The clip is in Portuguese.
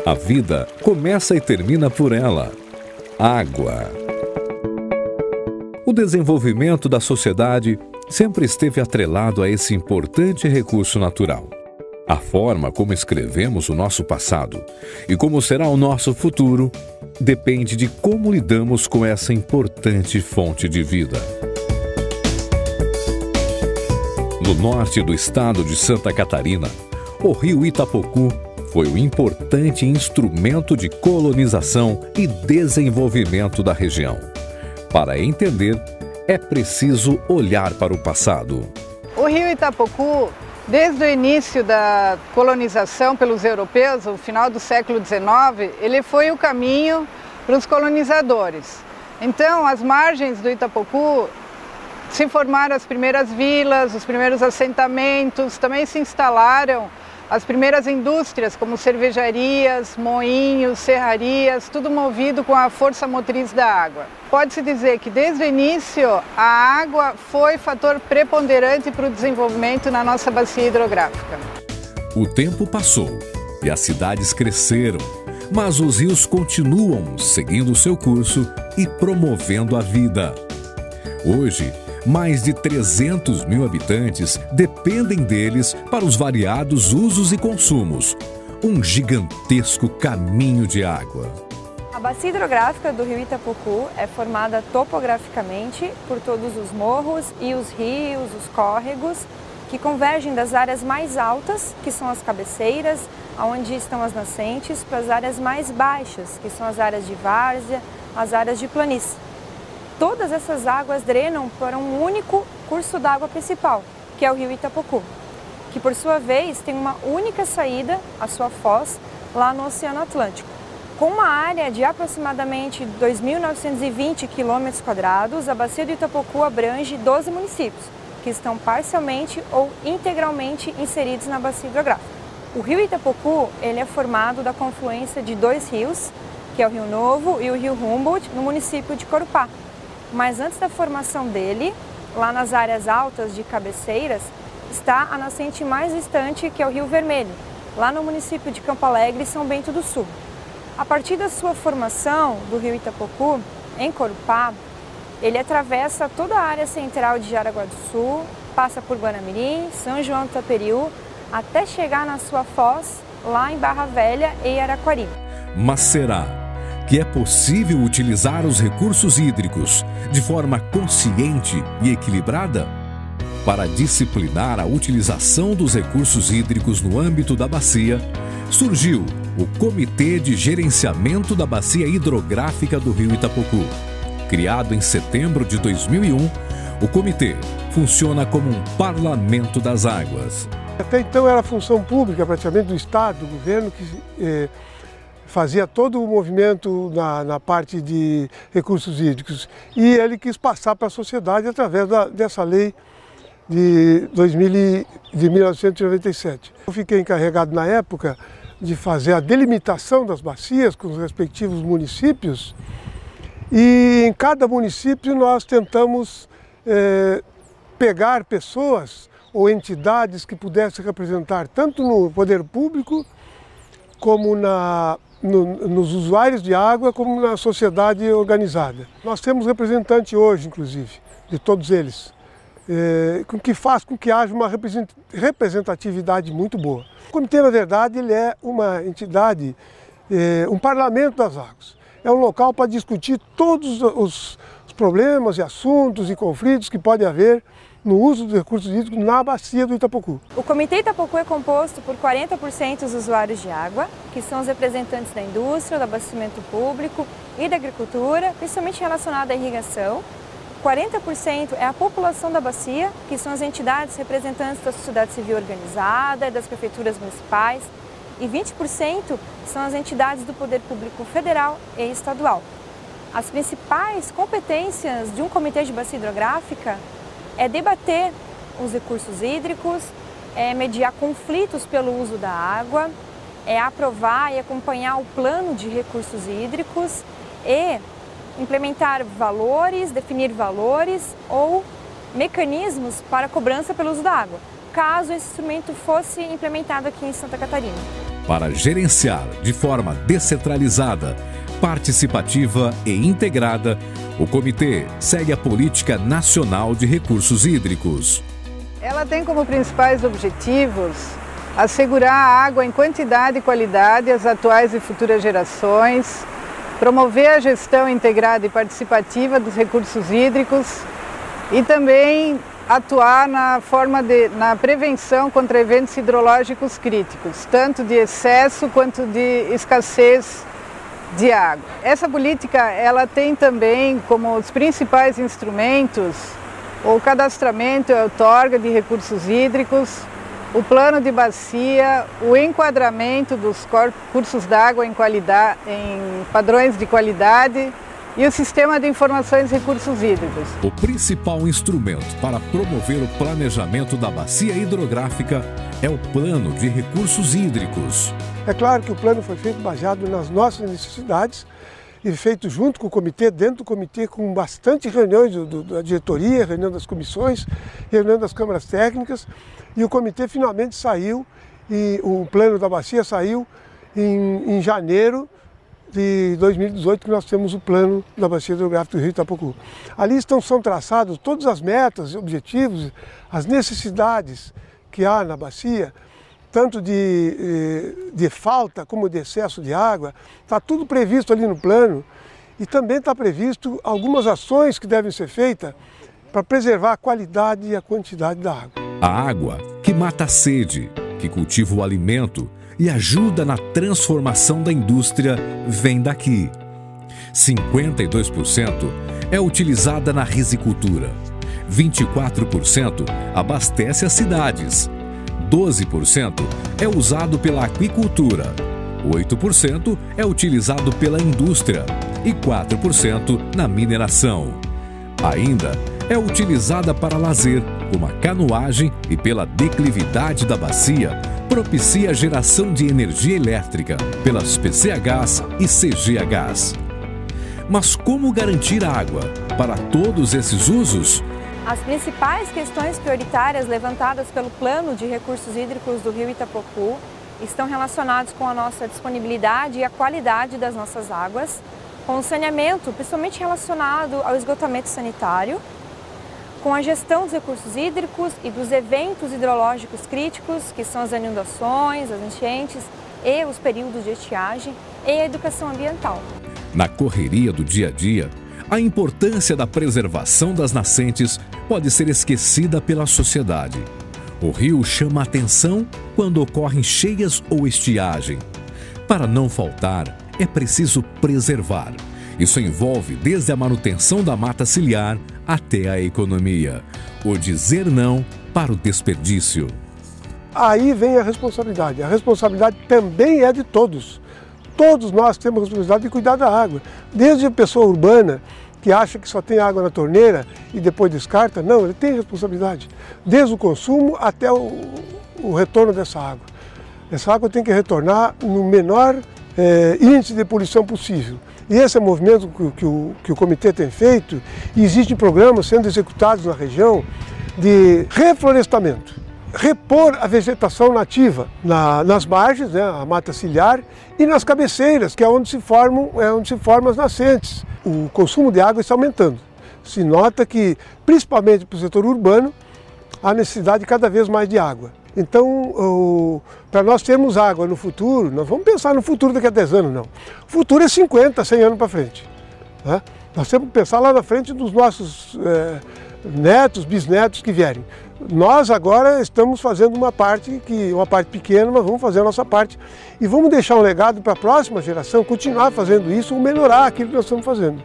A vida começa e termina por ela. Água. O desenvolvimento da sociedade sempre esteve atrelado a esse importante recurso natural. A forma como escrevemos o nosso passado e como será o nosso futuro depende de como lidamos com essa importante fonte de vida. No norte do estado de Santa Catarina, o rio Itapocu foi um importante instrumento de colonização e desenvolvimento da região. Para entender, é preciso olhar para o passado. O rio Itapocu, desde o início da colonização pelos europeus, no final do século XIX, ele foi o caminho para os colonizadores. Então, às margens do Itapocu se formaram as primeiras vilas, os primeiros assentamentos, também se instalaram as primeiras indústrias, como cervejarias, moinhos, serrarias, tudo movido com a força motriz da água. Pode-se dizer que desde o início a água foi fator preponderante para o desenvolvimento na nossa bacia hidrográfica. O tempo passou e as cidades cresceram, mas os rios continuam seguindo seu curso e promovendo a vida. Hoje, mais de 300 mil habitantes dependem deles para os variados usos e consumos. Um gigantesco caminho de água. A bacia hidrográfica do rio Itapocu é formada topograficamente por todos os morros e os rios, os córregos, que convergem das áreas mais altas, que são as cabeceiras, onde estão as nascentes, para as áreas mais baixas, que são as áreas de várzea, as áreas de planície. Todas essas águas drenam para um único curso d'água principal, que é o rio Itapocu, que por sua vez tem uma única saída, a sua foz, lá no Oceano Atlântico. Com uma área de aproximadamente 2.920 km², a bacia do Itapocu abrange 12 municípios, que estão parcialmente ou integralmente inseridos na bacia hidrográfica. O rio Itapocu ele é formado da confluência de dois rios, que é o Rio Novo e o Rio Humboldt, no município de Corupá. Mas antes da formação dele, lá nas áreas altas de cabeceiras, está a nascente mais distante, que é o Rio Vermelho, lá no município de Campo Alegre e São Bento do Sul. A partir da sua formação do rio Itapocu, em Corupá, ele atravessa toda a área central de Jaraguá do Sul, passa por Guanamirim, São João do Taperiú, até chegar na sua foz, lá em Barra Velha e Araquari. Mas será que é possível utilizar os recursos hídricos de forma consciente e equilibrada? Para disciplinar a utilização dos recursos hídricos no âmbito da bacia, surgiu o Comitê de Gerenciamento da Bacia Hidrográfica do rio Itapocu. Criado em setembro de 2001, o comitê funciona como um parlamento das águas. Até então era função pública praticamente do Estado, do governo, que fazia todo o movimento na parte de recursos hídricos. E ele quis passar para a sociedade através dessa lei de 1997. Eu fiquei encarregado na época de fazer a delimitação das bacias com os respectivos municípios. E em cada município nós tentamos pegar pessoas ou entidades que pudessem representar tanto no poder público como nos usuários de água, como na sociedade organizada. Nós temos representante hoje, inclusive, de todos eles, que faz com que haja uma representatividade muito boa. O comitê, na verdade, ele é uma entidade, um parlamento das águas. É um local para discutir todos os problemas e assuntos e conflitos que pode haver no uso dos recursos hídricos na bacia do Itapocu. O Comitê Itapocu é composto por 40% dos usuários de água, que são os representantes da indústria, do abastecimento público e da agricultura, principalmente relacionada à irrigação. 40% é a população da bacia, que são as entidades representantes da sociedade civil organizada e das prefeituras municipais. E 20% são as entidades do poder público federal e estadual. As principais competências de um comitê de bacia hidrográfica é debater os recursos hídricos, é mediar conflitos pelo uso da água, é aprovar e acompanhar o plano de recursos hídricos e implementar valores, definir valores ou mecanismos para cobrança pelo uso da água, caso esse instrumento fosse implementado aqui em Santa Catarina. Para gerenciar de forma descentralizada, participativa e integrada, o Comitê segue a Política Nacional de Recursos Hídricos. Ela tem como principais objetivos assegurar a água em quantidade e qualidade às atuais e futuras gerações, promover a gestão integrada e participativa dos recursos hídricos e também atuar na prevenção contra eventos hidrológicos críticos, tanto de excesso quanto de escassez de água. Essa política ela tem também como os principais instrumentos o cadastramento e outorga de recursos hídricos, o plano de bacia, o enquadramento dos cursos d'água em padrões de qualidade e o sistema de informações de recursos hídricos. O principal instrumento para promover o planejamento da bacia hidrográfica é o Plano de Recursos Hídricos. É claro que o plano foi feito baseado nas nossas necessidades e feito junto com o comitê, dentro do comitê, com bastante reuniões da diretoria, reunião das comissões, reunião das câmaras técnicas, e o comitê finalmente saiu, e o plano da bacia saiu em janeiro de 2018, que nós temos o plano da bacia hidrográfica do Rio Itapocu. Ali são traçados todas as metas, objetivos, as necessidades que há na bacia, tanto de falta como de excesso de água. Está tudo previsto ali no plano e também está previsto algumas ações que devem ser feitas para preservar a qualidade e a quantidade da água. A água que mata a sede, que cultiva o alimento e ajuda na transformação da indústria vem daqui. 52% é utilizada na risicultura, 24% abastece as cidades, 12% é usado pela aquicultura, 8% é utilizado pela indústria e 4% na mineração. Ainda é utilizada para lazer, como a canoagem, e pela declividade da bacia, propicia a geração de energia elétrica pelas PCHs e CGHs. Mas como garantir água para todos esses usos? As principais questões prioritárias levantadas pelo Plano de Recursos Hídricos do Rio Itapocu estão relacionadas com a nossa disponibilidade e a qualidade das nossas águas, com o saneamento, principalmente relacionado ao esgotamento sanitário, com a gestão dos recursos hídricos e dos eventos hidrológicos críticos, que são as inundações, as enchentes e os períodos de estiagem, e a educação ambiental. Na correria do dia a dia, a importância da preservação das nascentes pode ser esquecida pela sociedade. O rio chama a atenção quando ocorrem cheias ou estiagem. Para não faltar, é preciso preservar. Isso envolve desde a manutenção da mata ciliar até a economia. O dizer não para o desperdício. Aí vem a responsabilidade. A responsabilidade também é de todos. Todos nós temos a responsabilidade de cuidar da água. Desde a pessoa urbana, que acha que só tem água na torneira e depois descarta, não, ele tem responsabilidade. Desde o consumo até o retorno dessa água. Essa água tem que retornar no menor índice de poluição possível. E esse é o movimento que o comitê tem feito, e existem programas sendo executados na região de reflorestamento. Repor a vegetação nativa nas margens, né, a mata ciliar, e nas cabeceiras, que é onde se formam as nascentes. O consumo de água está aumentando. Se nota que, principalmente para o setor urbano, há necessidade cada vez mais de água. Então, para nós termos água no futuro, nós vamos pensar no futuro daqui a 10 anos, não. O futuro é 50, 100 anos para frente. Né? Nós temos que pensar lá na frente dos nossos netos, bisnetos que vierem. Nós agora estamos fazendo uma parte pequena, mas vamos fazer a nossa parte e vamos deixar um legado para a próxima geração, continuar fazendo isso ou melhorar aquilo que nós estamos fazendo.